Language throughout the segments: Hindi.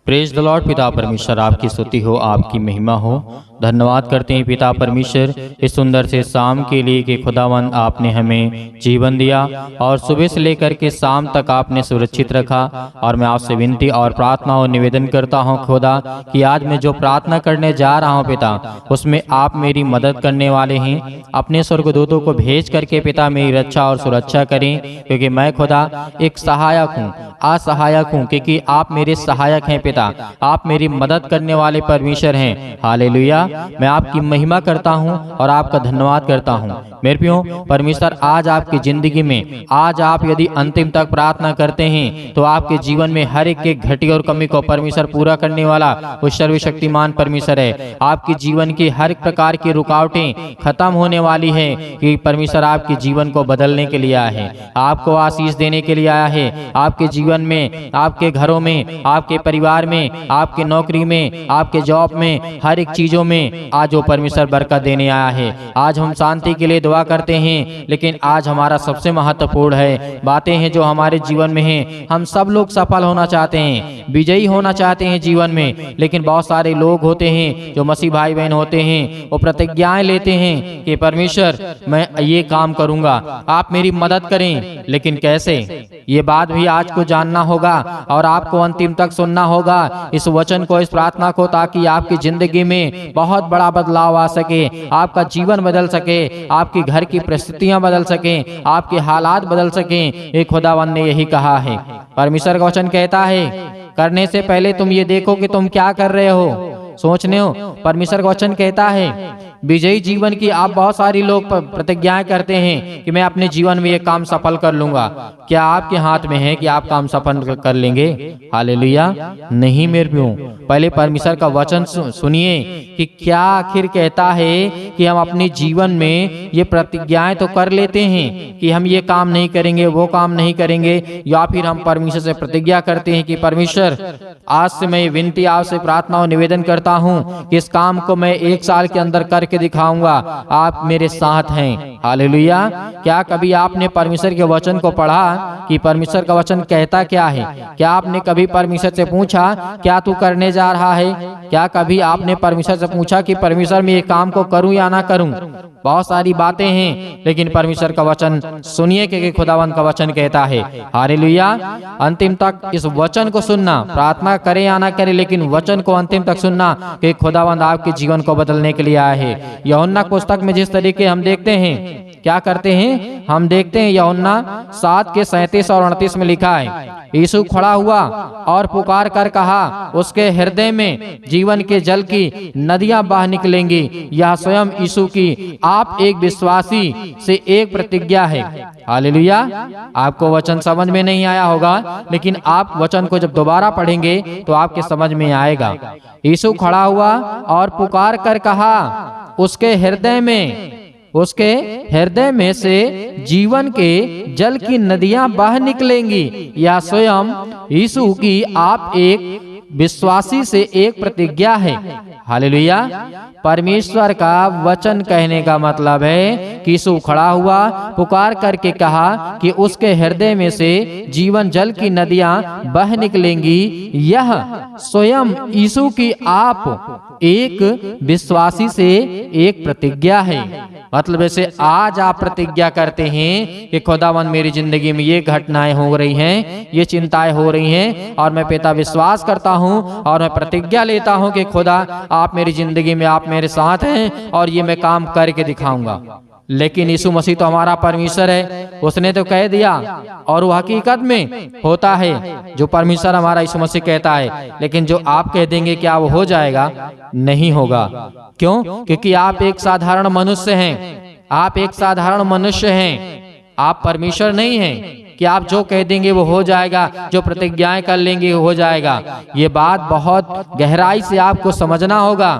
Praise the Lord. पिता परमेश्वर आपकी स्तुति हो, आपकी महिमा हो। धन्यवाद करते हैं पिता परमेश्वर इस सुंदर से शाम के लिए कि खुदावंद आपने हमें जीवन दिया और सुबह से लेकर के शाम तक आपने सुरक्षित रखा। और मैं आपसे विनती और प्रार्थना और निवेदन करता हूं खुदा कि आज मैं जो प्रार्थना करने जा रहा हूं पिता, उसमें आप मेरी मदद करने वाले हैं। अपने स्वर्गदूतों को भेज करके पिता मेरी रक्षा और सुरक्षा करें, क्योंकि मैं खुदा एक सहायक हूँ, असहायक हूँ, क्योंकि आप मेरे सहायक हैं पिता। आप मेरी मदद करने वाले परमेश्वर हैं। हालेलुया। मैं आपकी महिमा करता हूं और आपका धन्यवाद करता हूं। मेरे प्रियो परमेश्वर, आज आपकी जिंदगी में, आज आप यदि अंतिम तक प्रार्थना करते हैं तो आपके जीवन में हर एक घटी और कमी को परमेश्वर पूरा करने वाला वो सर्वशक्तिमान परमेश्वर है। आपके जीवन की हर प्रकार की रुकावटें खत्म होने वाली है कि परमेश्वर आपके जीवन को बदलने के लिए आया है, आपको आशीष देने के लिए आया है। आपके जीवन में, आपके घरों में, आपके परिवार में, आपके नौकरी में, आपके जॉब में, हर एक चीजों में आज वो परमेश्वर बरकत देने आया है। आज हम शांति के लिए दुआ करते हैं, लेकिन आज हमारा सबसे महत्वपूर्ण है बातें हैं जो हमारे जीवन में हैं। हम सब लोग सफल होना चाहते हैं, विजयी होना चाहते हैं जीवन में, लेकिन बहुत सारे लोग होते हैं जो मसीह भाई बहन होते हैं, वो प्रतिज्ञाएं लेते हैं कि परमेश्वर मैं ये काम करूंगा, आप मेरी मदद करें। लेकिन कैसे, ये बात भी आज को जानना होगा और आपको अंतिम तक सुनना होगा इस वचन को, इस प्रार्थना को, ताकि आपकी जिंदगी में बहुत बड़ा बदलाव आ सके, आपका जीवन बदल सके, आपके घर की परिस्थितियां बदल सके, आपके हालात बदल सके। एक खुदावंद ने यही कहा है। परमेश्वर का वचन कहता है, करने से पहले तुम ये देखो कि तुम क्या कर रहे हो। सोचने हो, परमेश्वर का वचन कहता है विजयी जीवन की आप बहुत सारी लोग प्रतिज्ञाएं करते हैं कि मैं अपने जीवन में ये काम सफल कर लूंगा। क्या आपके हाथ में है कि आप काम सफल कर लेंगे? हालेलुया। नहीं मेरे प्रियो, पहले परमेश्वर का वचन सुनिए कि क्या आखिर कहता है कि हम अपने जीवन में ये प्रतिज्ञाएं तो कर लेते हैं कि हम ये काम नहीं करेंगे, वो काम नहीं करेंगे, या फिर हम परमेश्वर से प्रतिज्ञा करते हैं कि परमेश्वर आज से मैं विनती, आपसे प्रार्थना और निवेदन करता हूँ कि इस काम को मैं 1 साल के अंदर करके दिखाऊंगा, आप मेरे साथ हैं। हालेलुया। क्या कभी आपने परमेश्वर के वचन को पढ़ा कि परमेश्वर का वचन कहता क्या है? क्या आपने कभी परमेश्वर से पूछा क्या तू करने जा रहा है? क्या कभी आपने परमेश्वर से पूछा कि परमेश्वर मैं ये काम को करूं या ना करूं? बहुत सारी बातें हैं, लेकिन परमेश्वर का वचन सुनिए कि खुदावंद का वचन कहता है। हालेलुया। अंतिम तक इस वचन को सुनना, प्रार्थना करे या ना करे, लेकिन वचन को अंतिम तक सुनना कि खुदावंद आपके जीवन को बदलने के लिए आया है। यूहन्ना पुस्तक में जिस तरीके हम देखते हैं, क्या करते हैं, हम देखते हैं यूहन्ना 7 के 37 और 38 में लिखा है, यीशु खड़ा हुआ और पुकार कर कहा, उसके हृदय में जीवन के जल की नदियां बह निकलेंगी। यह स्वयं यीशु की आप एक विश्वासी से एक प्रतिज्ञा है। हालेलुया। आपको वचन समझ में नहीं आया होगा, लेकिन आप वचन को जब दोबारा पढ़ेंगे तो आपके समझ में आएगा। यीशु खड़ा हुआ और पुकार कर कहा, उसके हृदय में से जीवन के जल की नदियां बह निकलेंगी। यह स्वयं यीशु की आप एक विश्वासी से एक प्रतिज्ञा है। हालेलुया। परमेश्वर का वचन कहने का मतलब है कि यीशु खड़ा हुआ, पुकार करके कहा कि उसके हृदय में से जीवन जल की नदियां बह निकलेंगी। यह स्वयं यीशु की आप एक विश्वासी से एक प्रतिज्ञा है। मतलब ऐसे आज आप प्रतिज्ञा करते हैं कि खुदावंद मेरी जिंदगी में ये घटनाएं हो रही हैं, ये चिंताएं हो रही हैं, और मैं पिता विश्वास करता हूं और मैं प्रतिज्ञा लेता हूं कि खुदा आप मेरी जिंदगी में, आप मेरे साथ हैं और ये मैं काम करके दिखाऊंगा। लेकिन यीशु मसीह तो हमारा परमेश्वर है, उसने तो कह दिया और वो हकीकत में होता है जो परमेश्वर हमारा यीशु मसीह कहता है। लेकिन जो आप कह देंगे क्या वो हो जाएगा? नहीं होगा। क्यों? क्योंकि आप एक साधारण मनुष्य हैं, आप एक साधारण मनुष्य हैं, आप परमेश्वर नहीं हैं कि आप जो कह देंगे वो हो जाएगा, जो प्रतिज्ञाएं कर लेंगे वो हो जाएगा। ये बात बहुत गहराई से आपको समझना होगा,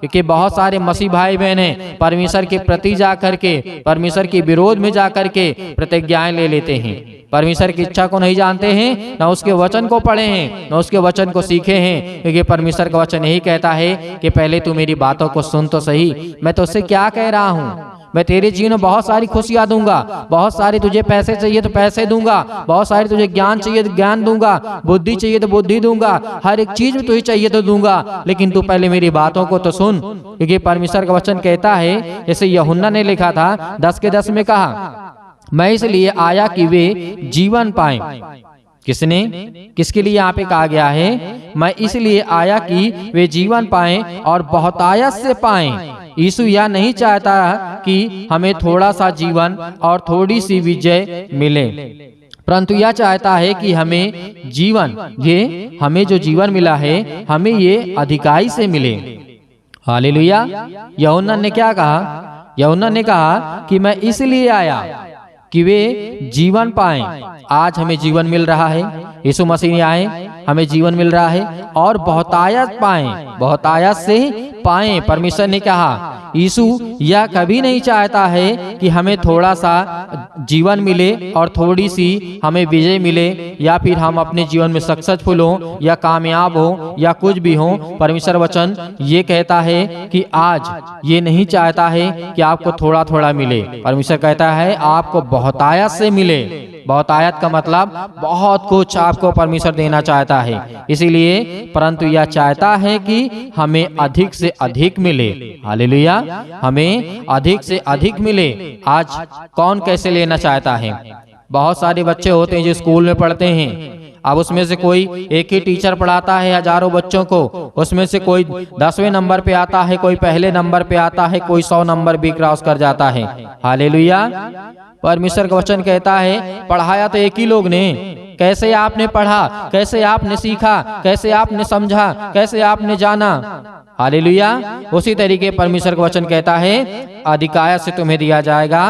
क्योंकि बहुत सारे मसीह भाई बहन परमेश्वर के प्रति जा करके, परमेश्वर के विरोध में जा करके प्रतिज्ञाएं ले लेते हैं। परमेश्वर की इच्छा को नहीं जानते हैं, न उसके वचन को पढ़े हैं, न उसके वचन को सीखे हैं। क्योंकि परमेश्वर का वचन यही कहता है कि पहले तू मेरी बातों को सुन तो सही, मैं तो उससे क्या कह रहा हूँ। मैं तेरे जीवन में बहुत सारी खुशियां दूंगा, बहुत सारे तुझे पैसे चाहिए तो पैसे दूंगा, बहुत सारे तुझे ज्ञान चाहिए तो ज्ञान दूंगा, बुद्धि चाहिए तो बुद्धि दूंगा, हर एक चीज में तुझे चाहिए तो दूंगा, लेकिन तू पहले मेरी बातों को तो सुन। क्योंकि परमेश्वर का वचन कहता है, जैसे यूहन्ना ने लिखा था 10:10 में कहा, मैं इसलिए आया कि वे जीवन पाएं। किसने, किसके लिए यहाँ पे कहा गया है, मैं इसलिए आया कि वे जीवन पाएं और बहुतायत से पाएं। यीशु यह नहीं चाहता कि हमें थोड़ा सा जीवन और थोड़ी सी विजय मिले, परंतु यह चाहता है कि हमें जीवन, ये हमें जो जीवन मिला है हमें ये अधिकाई से मिले। हालेलुया। यूहन्ना ने क्या कहा, यूहन्ना ने कहा कि मैं इसलिए आया कि वे जीवन पाएं। आज हमें जीवन मिल रहा है, यीशु मसीह ने आए, हमें जीवन मिल रहा है और बहुतायत पाएं, बहुतायत से पाएं। परमेश्वर ने कहा, यीशु यह कभी नहीं चाहता है कि हमें थोड़ा सा जीवन मिले और थोड़ी सी हमें विजय मिले, या फिर हम अपने जीवन में सक्सेसफुल हो या कामयाब हो या कुछ भी हो। परमेश्वर वचन ये कहता है कि आज ये नहीं चाहता है कि आपको थोड़ा थोड़ा मिले, परमेश्वर कहता है आपको बहुतायत से मिले। बहुतायत का मतलब बहुत कुछ आपको परमेश्वर देना चाहता है, इसीलिए परंतु यह चाहता है कि हमें अधिक से अधिक मिले। हालेलुया, हमें अधिक से अधिक मिले। आज कौन कैसे लेना चाहता है? बहुत सारे बच्चे होते हैं जो स्कूल में पढ़ते हैं, अब उसमें से कोई एक ही टीचर पढ़ाता है हजारों बच्चों को, उसमें से कोई 10वें नंबर पे आता है, कोई पहले नंबर पे आता है, कोई 100 नंबर भी क्रॉस कर जाता है। हालेलुया। परमेश्वर का वचन कहता है पढ़ाया तो एक ही लोग ने, कैसे आपने पढ़ा, कैसे आपने सीखा, कैसे आपने समझा, कैसे आपने जाना। हालेलुया। उसी तरीके परमेश्वर का वचन कहता है अधिकाय से तुम्हें दिया जाएगा,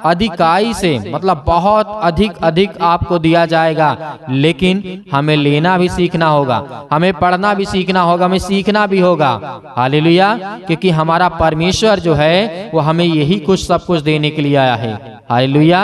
अधिकाई से मतलब बहुत अधिक अधिक आपको दिया जाएगा, लेकिन हमें लेना भी सीखना होगा, हमें पढ़ना भी सीखना होगा, हमें सीखना भी होगा। हालेलुया। क्योंकि हमारा परमेश्वर जो है वो हमें यही कुछ सब कुछ देने के लिए आया है। हालेलुया।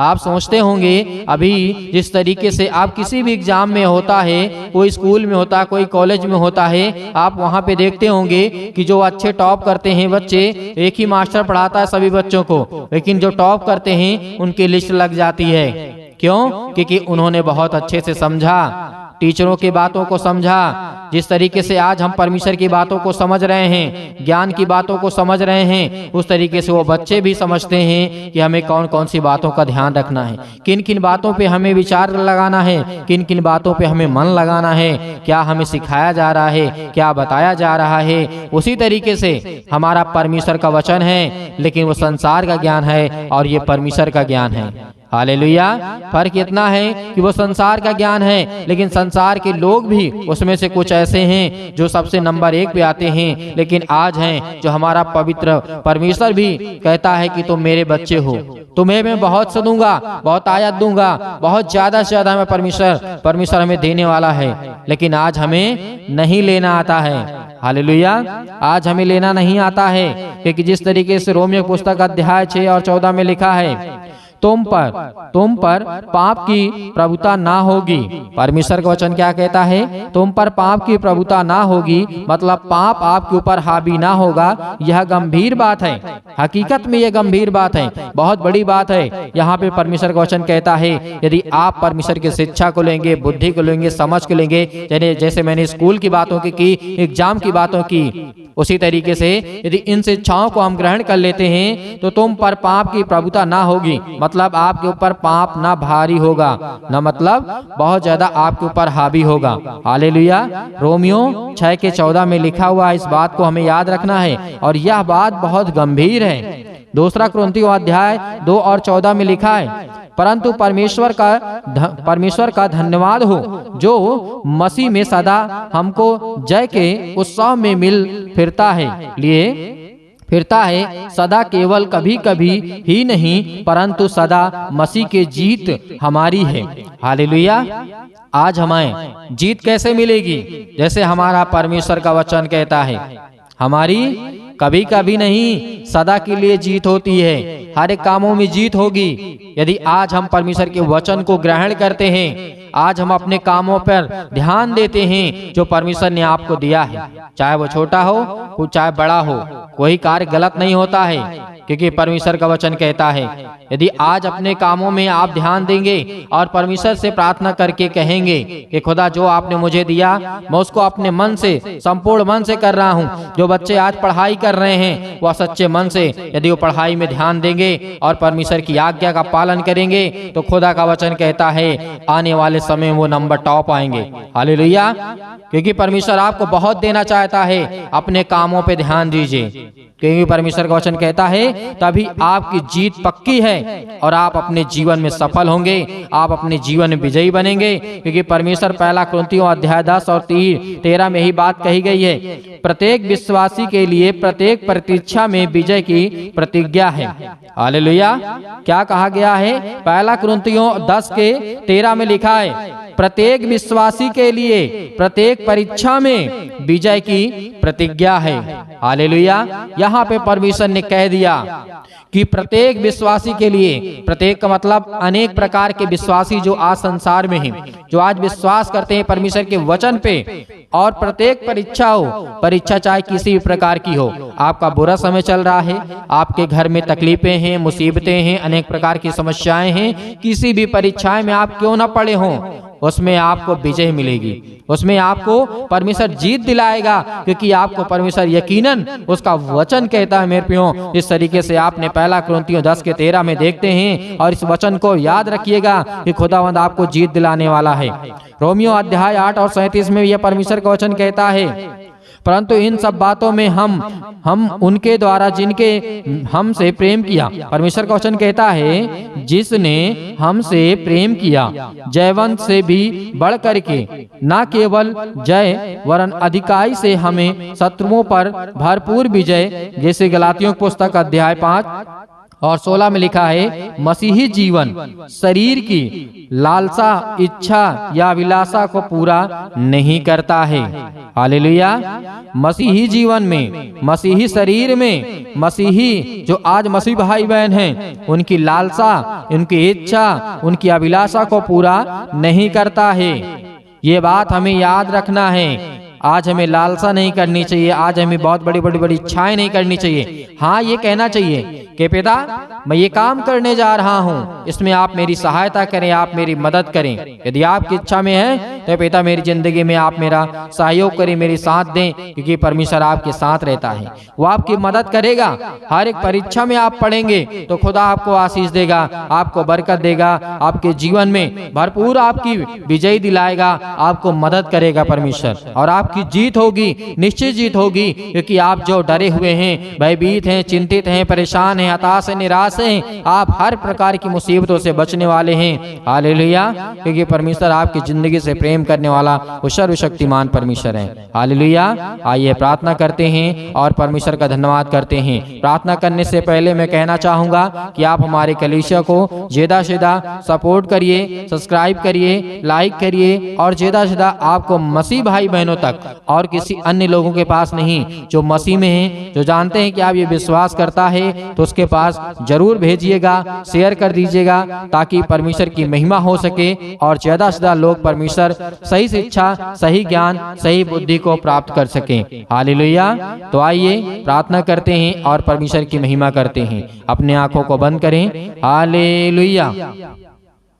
आप सोचते होंगे अभी जिस तरीके से आप किसी भी एग्जाम में होता है, कोई स्कूल में होता है, कोई कॉलेज में होता है, आप वहाँ पे देखते होंगे कि जो अच्छे टॉप करते हैं बच्चे, एक ही मास्टर पढ़ाता है सभी बच्चों को, लेकिन जो टॉप करते हैं उनकी लिस्ट लग जाती है। क्यों? क्योंकि उन्होंने बहुत अच्छे से समझा, टीचरों की बातों को समझा। जिस तरीके से आज हम परमेश्वर की बातों को समझ रहे हैं, ज्ञान की बातों को समझ रहे हैं, उस तरीके से वो बच्चे भी समझते हैं कि हमें कौन कौन सी बातों का ध्यान रखना है, किन किन बातों पे हमें विचार लगाना है, किन किन बातों पे हमें मन लगाना है, क्या हमें सिखाया जा रहा है, क्या बताया जा रहा है। उसी तरीके से हमारा परमेश्वर का वचन है, लेकिन वो संसार का ज्ञान है और ये परमेश्वर का ज्ञान है। हालेलुया। फर्क इतना है कि वो संसार का ज्ञान है, लेकिन संसार के लोग भी उसमें से कुछ ऐसे हैं जो सबसे नंबर 1 पे आते हैं, लेकिन आज हैं जो हमारा पवित्र परमेश्वर भी कहता है कि तुम मेरे बच्चे हो, तुम्हें मैं बहुत सा दूंगा, बहुत आयत दूंगा, बहुत ज्यादा से ज्यादा मैं परमेश्वर हमें देने वाला है, लेकिन आज हमें नहीं लेना आता है। हालेलुया। आज हमें लेना नहीं आता है, क्योंकि जिस तरीके से रोमियो पुस्तक अध्याय 6 और 14 में लिखा है तुम पर पाप की प्रभुता ना होगी। परमेश्वर का वचन क्या कहता है? तुम पर पाप की प्रभुता ना होगी, मतलब पाप आपके ऊपर हावी ना होगा। यह गंभीर बात है, हकीकत में यह गंभीर बात है, बहुत बड़ी बात है। यहाँ पे परमेश्वर का वचन कहता है यदि आप परमेश्वर की शिक्षा को लेंगे, बुद्धि को लेंगे, समझ को लेंगे, जैसे मैंने स्कूल की बातों की, एग्जाम की बातों की, उसी तरीके से यदि इन शिक्षाओं को हम ग्रहण कर लेते हैं तो तुम पर पाप की प्रभुता ना होगी, मतलब आपके ऊपर पाप ना भारी होगा, ना मतलब बहुत ज्यादा आपके ऊपर हावी होगा। हालेलुया। रोमियो 6 के 14 में लिखा हुआ इस बात को हमें याद रखना है, और यह बात बहुत गंभीर है। दूसरा कुरिन्थियों अध्याय 2 और 14 में लिखा है परंतु परमेश्वर का धन्यवाद हो जो मसीह में सदा हमको जय के उत्सव में मिल फिरता है सदा, केवल कभी कभी ही नहीं परंतु सदा मसीह के जीत हमारी है। हालेलुया। आज हमें जीत कैसे मिलेगी? जैसे हमारा परमेश्वर का वचन कहता है हमारी कभी कभी नहीं सदा के लिए जीत होती है, हर एक कामों में जीत होगी। यदि आज हम परमेश्वर के वचन को ग्रहण करते हैं, आज हम अपने कामों पर ध्यान देते हैं जो परमेश्वर ने आपको दिया है, चाहे वो छोटा हो चाहे बड़ा हो, कोई कार्य गलत नहीं होता है, क्योंकि परमेश्वर का वचन कहता है यदि आज अपने कामों में आप ध्यान देंगे और परमेश्वर से प्रार्थना करके कहेंगे कि खुदा जो आपने मुझे दिया मैं उसको अपने मन से, संपूर्ण मन से कर रहा हूँ। जो बच्चे आज पढ़ाई कर रहे हैं वह सच्चे मन से यदि वो पढ़ाई में ध्यान देंगे और परमेश्वर की आज्ञा का पालन करेंगे तो खुदा का वचन कहता है आने वाले समय वो नंबर टॉप आएंगे। हालेलुया। क्योंकि परमेश्वर आपको बहुत देना चाहता है, अपने कामों पे ध्यान दीजिए, क्योंकि परमेश्वर का वचन कहता है तभी आपकी जीत पक्की है और आप अपने जीवन में सफल होंगे, आप अपने जीवन में विजयी बनेंगे। क्योंकि परमेश्वर पहला कुरिन्थियों अध्याय 10 और 13 में ही बात कही गई है, प्रत्येक विश्वासी के लिए प्रत्येक प्रतीक्षा में विजय की प्रतिज्ञा है। हालेलुया। क्या कहा गया है? पहला कुरिन्थियों 10 के 13 में लिखा है प्रत्येक विश्वासी के लिए प्रत्येक परीक्षा में विजय की प्रतिज्ञा है। हालेलुया। यहाँ पे परमेश्वर ने कह दिया कि प्रत्येक विश्वासी के लिए, प्रत्येक का मतलब अनेक प्रकार के विश्वासी जो आज संसार में हैं, जो आज विश्वास करते हैं परमेश्वर के वचन पे, और प्रत्येक परीक्षा हो, परीक्षा चाहे किसी भी प्रकार की हो, आपका बुरा समय चल रहा है, आपके घर में तकलीफें हैं, मुसीबतें हैं, अनेक प्रकार की समस्याएं हैं, किसी भी परीक्षाएं में आप क्यों ना पड़े हों, उसमें आपको विजय मिलेगी, उसमें आपको परमेश्वर जीत दिलाएगा। क्योंकि आपको परमेश्वर यकीनन उसका वचन कहता है मेरे प्रियो। इस तरीके से आपने पहला कुरिन्थियों 10 के 13 में देखते हैं, और इस वचन को याद रखिएगा कि खुदावंद आपको जीत दिलाने वाला है। रोमियो अध्याय 8 और 37 में यह परमेश्वर का वचन कहता है परंतु इन सब बातों में हम उनके द्वारा जिनके हमसे प्रेम किया, परमेश्वर का वचन कहता है जिसने हमसे प्रेम किया जयवंत से भी बढ़ करके न केवल जय वरन अधिकाई से हमें शत्रुओं पर भरपूर विजय, जैसे गलातियों की पुस्तक अध्याय 5 और 16 में लिखा है मसीही जीवन शरीर की लालसा, इच्छा या विलासा को पूरा नहीं करता है। हालेलुया। मसीही जीवन में, मसीही शरीर में, मसीही जो आज मसीह भाई बहन हैं, उनकी लालसा, उनकी इच्छा, उनकी अभिलाषा को पूरा नहीं करता है। ये बात हमें याद रखना है। आज हमें लालसा नहीं करनी चाहिए, आज हमें बहुत बड़ी बड़ी बड़ी इच्छाएं नहीं करनी चाहिए। हाँ, ये कहना चाहिए कि पिता मैं ये काम करने जा रहा हूँ, इसमें आप मेरी सहायता करें, आप मेरी मदद करें। यदि आपकी इच्छा में है तो पिता मेरी जिंदगी में आप मेरा सहयोग करें, मेरी साथ दें, क्योंकि परमेश्वर आपके साथ रहता है, वो आपकी मदद करेगा। हर एक परीक्षा में आप पढ़ेंगे तो खुदा आपको आशीष देगा, आपको बरकत देगा, आपके जीवन में भरपूर आपकी विजय दिलाएगा, आपको मदद करेगा परमेश्वर, और आपकी जीत होगी, निश्चित जीत होगी। क्योंकि आप जो डरे हुए हैं, भयभीत हैं, चिंतित हैं, परेशान हैं, हताश हैं, निराश हैं, आप हर प्रकार की मुसीबतों से बचने वाले हैं। हालेलुया। क्योंकि परमेश्वर आपकी जिंदगी से प्रेम करने वाला वो सर्वशक्तिमान परमेश्वर है। हालेलुया। आइए प्रार्थना करते हैं और परमेश्वर का धन्यवाद करते हैं। प्रार्थना करने से पहले मैं कहना चाहूंगा कि आप हमारे कलीसिया को ज्यादा से ज्यादा सपोर्ट करिए, सब्सक्राइब करिए, लाइक करिए, और ज्यादा से ज्यादा आपको मसीह भाई बहनों तक और किसी अन्य लोगों के पास नहीं, जो मसीह में हैं, जो जानते हैं कि आप ये विश्वास करता है, तो उसके पास जरूर भेजिएगा, शेयर कर दीजिएगा, ताकि परमेश्वर की महिमा हो सके और ज्यादा से ज्यादा लोग परमेश्वर सही शिक्षा, सही ज्ञान, सही बुद्धि को प्राप्त कर सकें। हालेलुया। तो आइए प्रार्थना करते हैं और परमेश्वर की महिमा करते हैं। अपने आंखों को बंद करें। हालेलुया।